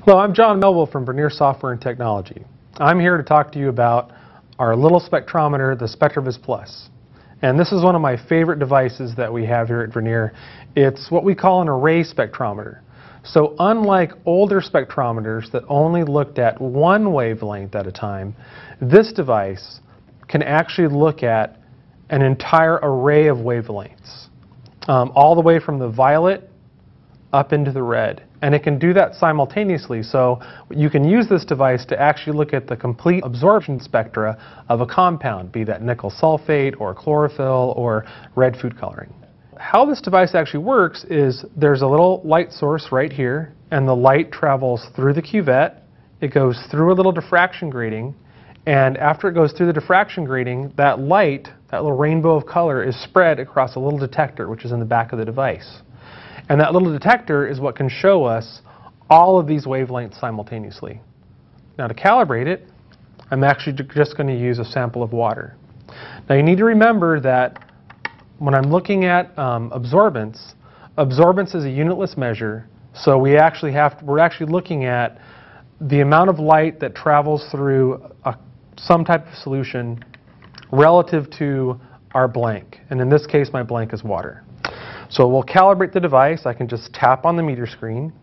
Hello, I'm John Melville from Vernier Software and Technology. I'm here to talk to you about our little spectrometer, the SpectroVis Plus. And this is one of my favorite devices that we have here at Vernier. It's what we call an array spectrometer. So unlike older spectrometers that only looked at one wavelength at a time, this device can actually look at an entire array of wavelengths, all the way from the violet up into the red. And it can do that simultaneously, so you can use this device to actually look at the complete absorption spectra of a compound, be that nickel sulfate or chlorophyll or red food coloring. How this device actually works is there's a little light source right here, and the light travels through the cuvette. It goes through a little diffraction grating, and after it goes through the diffraction grating, that light, that little rainbow of color, is spread across a little detector which is in the back of the device. And that little detector is what can show us all of these wavelengths simultaneously. Now to calibrate it, I'm actually just going to use a sample of water. Now you need to remember that when I'm looking at absorbance is a unitless measure, so we're actually looking at the amount of light that travels through some type of solution relative to our blank. And in this case, my blank is water. So we'll calibrate the device. I can just tap on the meter screen.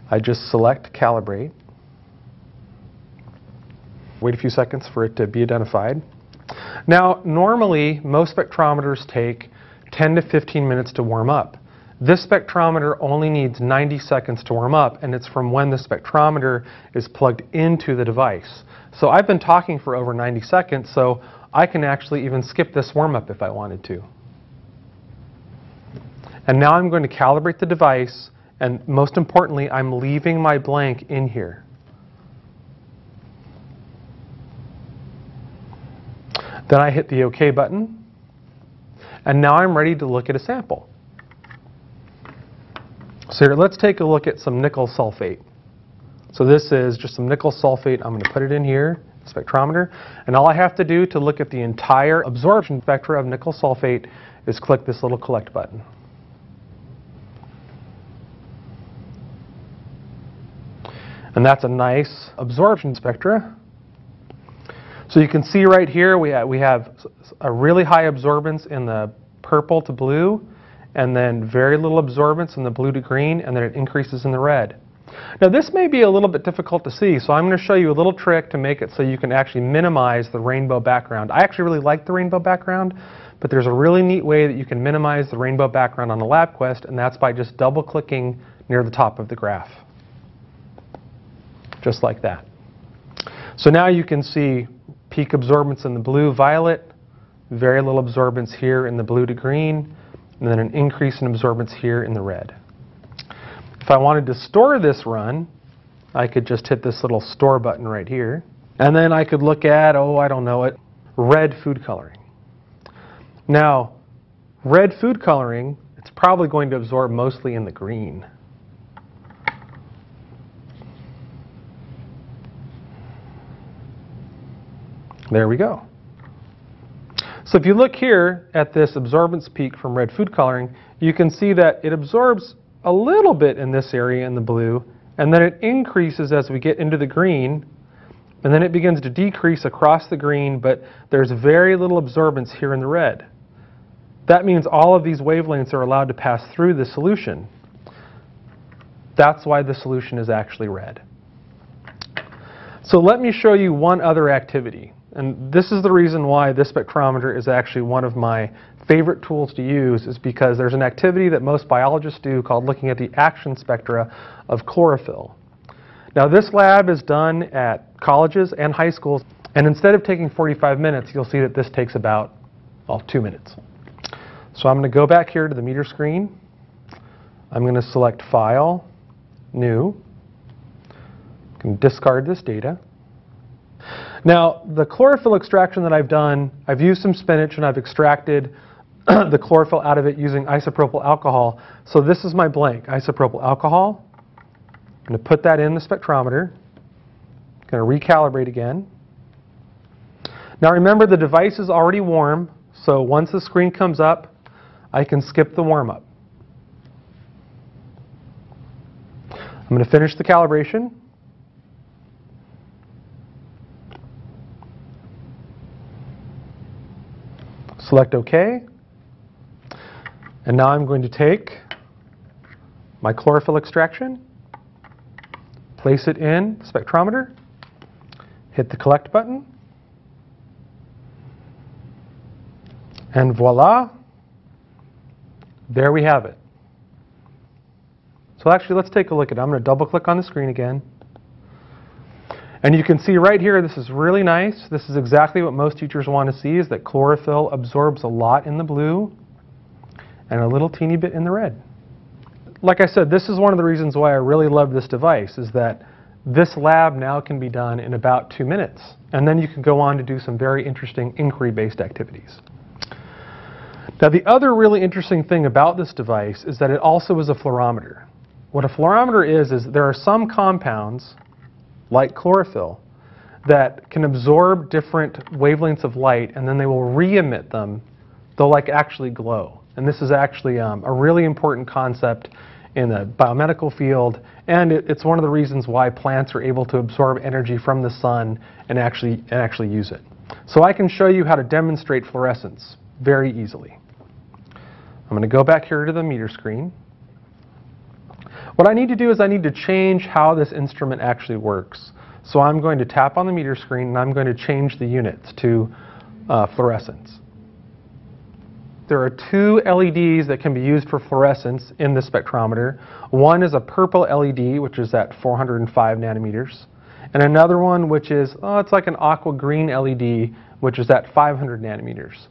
I just select calibrate. Wait a few seconds for it to be identified. Now, normally, most spectrometers take 10 to 15 minutes to warm up. This spectrometer only needs 90 seconds to warm up, and it's from when the spectrometer is plugged into the device. So I've been talking for over 90 seconds, so I can actually even skip this warm up if I wanted to. And now I'm going to calibrate the device, and most importantly, I'm leaving my blank in here. Then I hit the OK button, and now I'm ready to look at a sample. So here, let's take a look at some nickel sulfate. So this is just some nickel sulfate. I'm going to put it in here, the spectrometer, and all I have to do to look at the entire absorption spectra of nickel sulfate is click this little collect button. And that's a nice absorption spectra. So you can see right here we have a really high absorbance in the purple to blue, and then very little absorbance in the blue to green, and then it increases in the red. Now this may be a little bit difficult to see, so I'm going to show you a little trick to make it so you can actually minimize the rainbow background. I actually really like the rainbow background, but there's a really neat way that you can minimize the rainbow background on the LabQuest, and that's by just double-clicking near the top of the graph. Just like that. So now you can see peak absorbance in the blue-violet, very little absorbance here in the blue to green, and then an increase in absorbance here in the red. If I wanted to store this run, I could just hit this little store button right here, and then I could look at, red food coloring. Now, red food coloring, it's probably going to absorb mostly in the green. There we go. So if you look here at this absorbance peak from red food coloring, you can see that it absorbs a little bit in this area in the blue, and then it increases as we get into the green, and then it begins to decrease across the green, but there's very little absorbance here in the red. That means all of these wavelengths are allowed to pass through the solution. That's why the solution is actually red. So let me show you one other activity. And this is the reason why this spectrometer is actually one of my favorite tools to use, is because there's an activity that most biologists do called looking at the action spectra of chlorophyll. Now this lab is done at colleges and high schools, and instead of taking 45 minutes, you'll see that this takes about 2 minutes. So I'm going to go back here to the meter screen. I'm going to select File, New. I can discard this data. Now, the chlorophyll extraction that I've done, I've used some spinach and I've extracted the chlorophyll out of it using isopropyl alcohol. So this is my blank, isopropyl alcohol. I'm going to put that in the spectrometer. I'm going to recalibrate again. Now remember, the device is already warm, so once the screen comes up, I can skip the warm-up. I'm going to finish the calibration. Select OK. And now I'm going to take my chlorophyll extraction, place it in the spectrometer, hit the collect button, and voila, there we have it. So actually, let's take a look at it. I'm going to double click on the screen again. And you can see right here, this is really nice. This is exactly what most teachers want to see, is that chlorophyll absorbs a lot in the blue and a little teeny bit in the red. Like I said, this is one of the reasons why I really love this device, is that this lab now can be done in about 2 minutes. And then you can go on to do some very interesting inquiry-based activities. Now, the other really interesting thing about this device is that it also is a fluorometer. What a fluorometer is there are some compounds, like chlorophyll, that can absorb different wavelengths of light, and then they will re-emit them. They'll like actually glow. And this is actually a really important concept in the biomedical field, and it's one of the reasons why plants are able to absorb energy from the sun and actually use it. So I can show you how to demonstrate fluorescence very easily. I'm going to go back here to the meter screen. What I need to do is I need to change how this instrument actually works. So I'm going to tap on the meter screen and I'm going to change the units to fluorescence. There are 2 LEDs that can be used for fluorescence in the spectrometer. One is a purple LED, which is at 405 nanometers, and another one which is, it's like an aqua green LED, which is at 500 nanometers.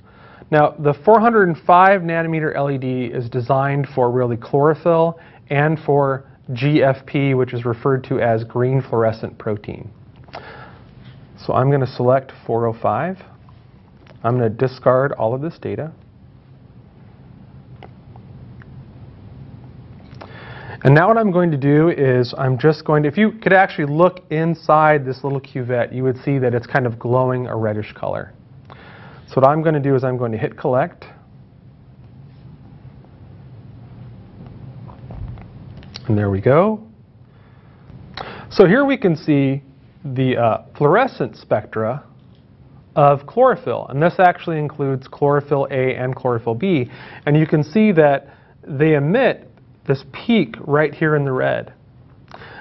Now, the 405 nanometer LED is designed for really chlorophyll and for GFP, which is referred to as green fluorescent protein. So I'm going to select 405. I'm going to discard all of this data. And now what I'm going to do is I'm just going to, if you could actually look inside this little cuvette, you would see that it's kind of glowing a reddish color. So what I'm going to do is I'm going to hit collect. And there we go. So here we can see the fluorescent spectra of chlorophyll. And this actually includes chlorophyll A and chlorophyll B. And you can see that they emit this peak right here in the red.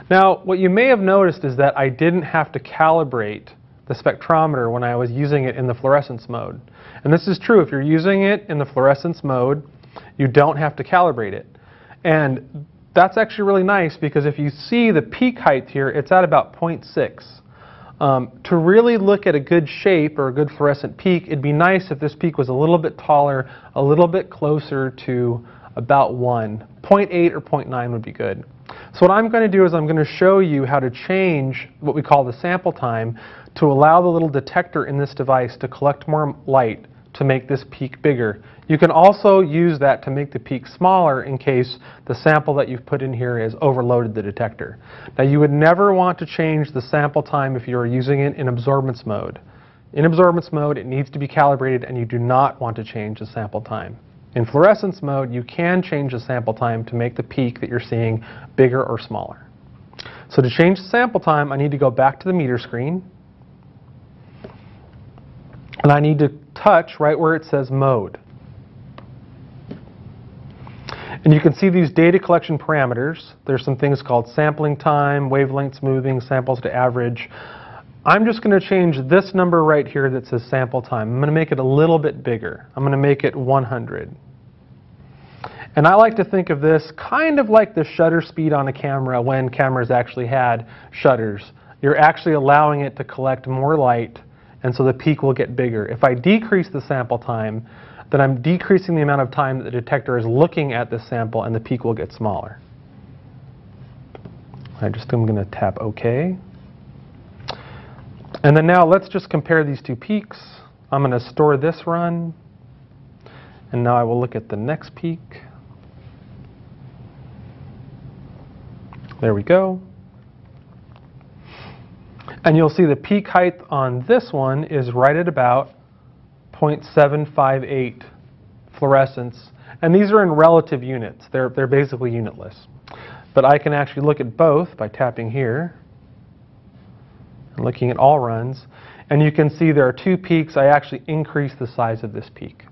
Now, what you may have noticed is that I didn't have to calibrate the spectrometer when I was using it in the fluorescence mode. And this is true. If you're using it in the fluorescence mode, you don't have to calibrate it. And that's actually really nice, because if you see the peak height here, it's at about 0.6. To really look at a good shape or a good fluorescent peak, it'd be nice if this peak was a little bit taller, a little bit closer to about 1. 0.8 or 0.9 would be good. So what I'm going to do is I'm going to show you how to change what we call the sample time to allow the little detector in this device to collect more light to make this peak bigger. You can also use that to make the peak smaller in case the sample that you've put in here has overloaded the detector. Now, you would never want to change the sample time if you're using it in absorbance mode. In absorbance mode, it needs to be calibrated, and you do not want to change the sample time. In fluorescence mode, you can change the sample time to make the peak that you're seeing bigger or smaller. So to change the sample time, I need to go back to the meter screen, and I need to touch right where it says mode. And you can see these data collection parameters. There's some things called sampling time, wavelength smoothing, samples to average. I'm just going to change this number right here that says sample time. I'm going to make it a little bit bigger. I'm going to make it 100. And I like to think of this kind of like the shutter speed on a camera when cameras actually had shutters. You're actually allowing it to collect more light, and so the peak will get bigger. If I decrease the sample time, then I'm decreasing the amount of time that the detector is looking at this sample, and the peak will get smaller. I'm going to tap OK. And then now let's just compare these two peaks. I'm going to store this run. And now I will look at the next peak. There we go. And you'll see the peak height on this one is right at about 0.758 fluorescence. And these are in relative units. They're basically unitless. but I can actually look at both by tapping here and looking at all runs. And you can see there are two peaks. I actually increased the size of this peak.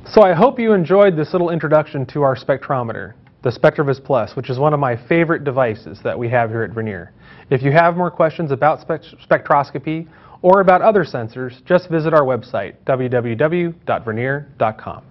So I hope you enjoyed this little introduction to our spectrometer, the SpectroVis Plus, which is one of my favorite devices that we have here at Vernier. If you have more questions about spectroscopy or about other sensors, just visit our website, www.vernier.com.